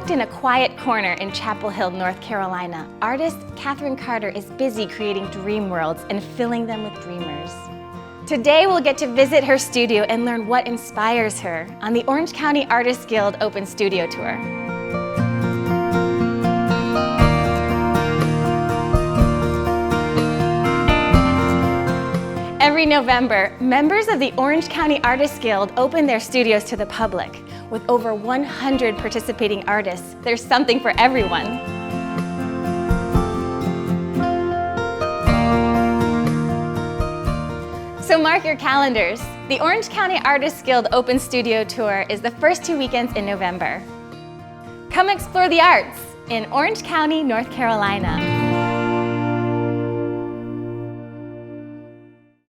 Tucked in a quiet corner in Chapel Hill, North Carolina, artist Catharine is busy creating dream worlds and filling them with dreamers. Today we'll get to visit her studio and learn what inspires her on the Orange County Artists Guild Open Studio Tour. Every November, members of the Orange County Artists Guild open their studios to the public. With over 100 participating artists, there's something for everyone. So mark your calendars. The Orange County Artists Guild Open Studio Tour is the first 2 weekends in November. Come explore the arts in Orange County, North Carolina.